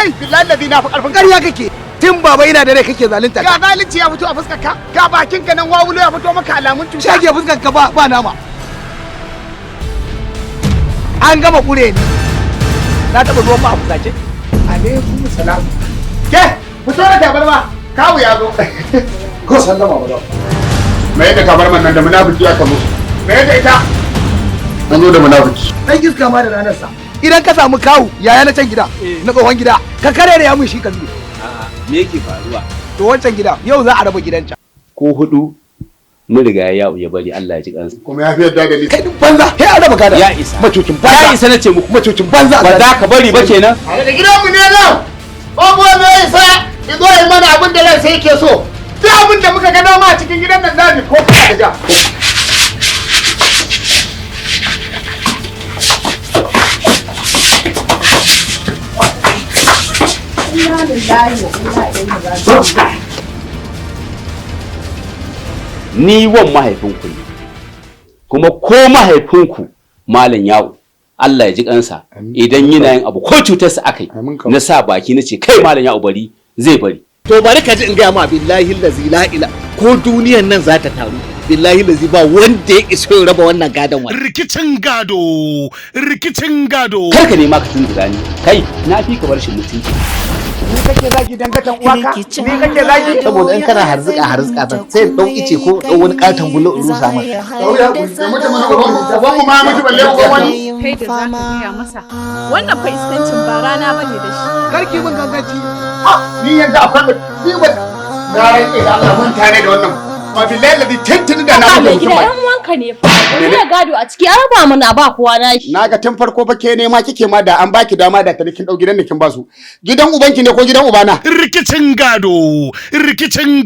kai billahi ladina fa karfin ƙarya kake tun baba ina da rai kake zalunta ga zalunci ya fito a fuskar ka ga bakin ka nan wawulo ya fito maka alamun cuta shage fuskar ka ba nama an gama kure ni na taba zuwa ma a fusace alaikum salam ke fito da tabarma kawu ya zo ko sallama ba me yadda tabarman nan da munafiki aka musu me yadda ita an zo da munafiki dan iska ma da ranar sa idan ka samu kawu yaya na can gida na tsohon gida ka kare da ya mun shi ka zuwa a'a me yake faruwa to wancan gida yau za a raba gidan can ko hudu mun riga ya bari Allah ya ji kansa kuma ya fi yadda da ni kai duk banza sai a raba gada ya isa macucin banza ya isa nace muku macucin banza ba za ka bari ba kenan da gidan mu ne nan babu wanda ya isa ya zo ya mana abin da rai sai yake so duk abin da muka ga dama a cikin gidan nan zamu ko ka da ja ni wan mahaifinku ne kuma ko mahaifinku malam yawo Allah ya ji kansa idan yana yin abu ko cutarsa akai na sa baki nace kai malam yawo bari zai bari to bari ka ji in ga ma billahi allazi la ila ko duniyan nan za ta taru billahi allazi ba wanda ya iso ya raba wannan gadon wani rikicin gado kar ka nema ka tunzura ni kai na fi ka bar shi mutunci ni kake zaki dangatan uwaka ni kake zaki saboda in kana harzika ta sai dau ice ko dau wani katon bulo in rusa mai sauya ku da mutum na uban mu ma mutu balle ko wani kai da zaka gaya masa wannan fa iskancin ba rana bane da shi karki mun gangaci ni yanzu akwai ni ba na rike da Allah mun tare da wannan ma billahi ladi tantini da na mutum gida yan wanka ne fa ina gado a ciki an ba mu na ba kowa na shi naga tun farko fa ke ne ma kike ma da an baki dama da tarikin dau gidan da kin basu gidan ubanki ne ko gidan ubana rikicin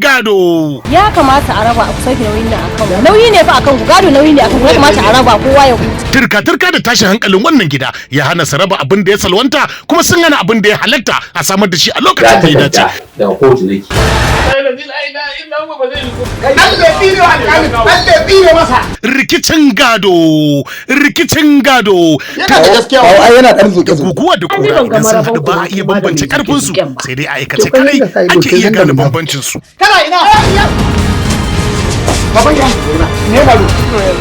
gado ya kamata a raba a kusa nauyin nan akan nauyi ne fa akan ku gado nauyi ne akan ku ya kamata a raba kowa ya huta turka da tashin hankalin wannan gida ya hana su raba abin da ya salwanta kuma sun hana abin da ya halatta a samar da shi a lokacin da ya dace daga kotu nake Allah ya tsire wa alƙalin Allah ya tsire masa rikicin gado yana da gaskiya ai yana dan zuke zuke guguwa da kura idan sun haɗu ba a iya bambance karfin su sai dai a aikace kadai ake iya gane bambancin su kana ina baban ya ne ba ru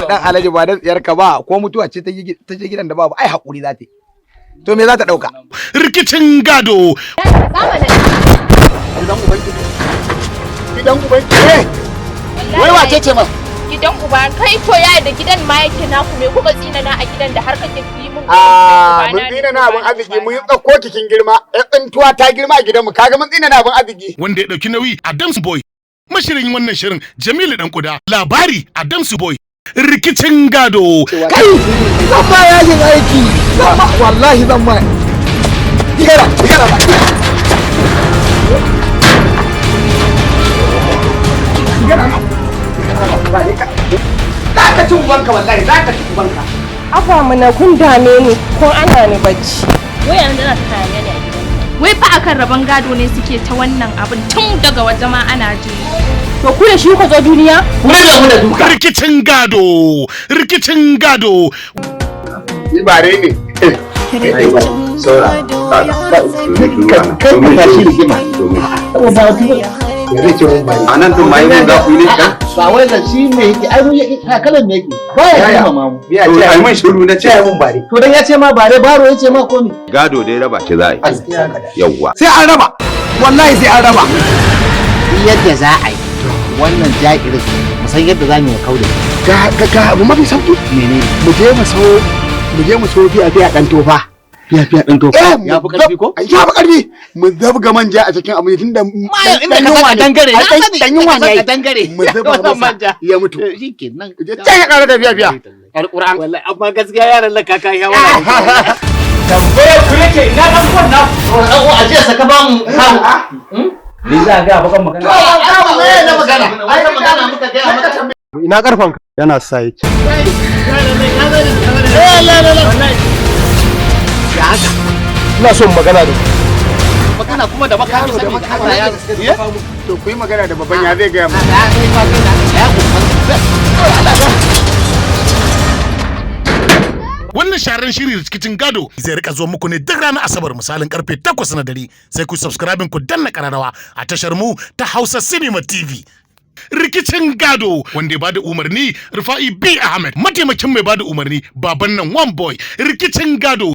dan alaji ba dan tsiyar ka ba ko mutuwa ce ta je gidan da babu ai hakuri za ta yi to me za ta dauka rikicin gado gidan ubanki wai wace ce ma gidan uba kai to yaya da gidan ma yake naku me kuka tsinana a gidan da har kake yi mun mun tsinana abin arziki mun dauko kikin girma tsintuwa ta girma a gidanmu kaga mun tsinana abin arziki wanda ya dauki nauyi Adams Boy mashirin wannan shirin Jamilu Dan Kuda labari Adams Boy rikicin gado kai zan ma yajin aiki wallahi zan ma digara ba za ka ci ubanka wallahi za ka ci ubanka afa mana kun dame ni kun ana ni bacci wai yanzu na ta kaya ne a gidan wai fa akan rabon gado ne suke ta wannan abin tun daga waje ma ana ji to ku da shi ku zo duniya mu da duka rikicin gado ni bare ne saura kai ka shi rigima a nan tun mai mun za ku yi ne kan ba wai da shi ne yake ai mun yake kalan ne yake ba ya kama mamu ya ce ai mun shiru na ce mun bare to dan ya ce ma bare baro ya ce ma ko me gado dai raba ce za a yi yawwa sai an raba wallahi sai an raba yadda za a yi wannan jakirin mu san yadda za mu yi kauda ga abu mafi sauki menene mu je mu so fiya dan tofa fiya dan tofa ya fi karfi ko ya fi karfi mu zabga manja a cikin abu tunda dan yunwa dangare na sani dan yunwa ne dangare mu zabga manja ya mutu shikenan sai ya kara da fiya alquran wallahi amma gaskiya yaran la kaka ya wala tambaye ku yake ina dan kwanna o aje saka ba mu ni za ga bakan magana na magana ai magana muka ga maka ina karfanka yana sai ya haka ina son magana da magana kuma da makami saboda ya to ku yi magana da babban ya zai ga mu ya Wannan shahararren shiri Rikicin Gado zai rika zo muku ne duk ranar Asabar misalin karfe 8 na dare. Sai ku subscribe ku danna kararrawa a tashar mu ta Hausa Cinema TV. Rikicin Gado wanda ya bada umarni Rufa'i B Ahmed, mataimakin mai bada umarni baban nan One Boy. Rikicin Gado.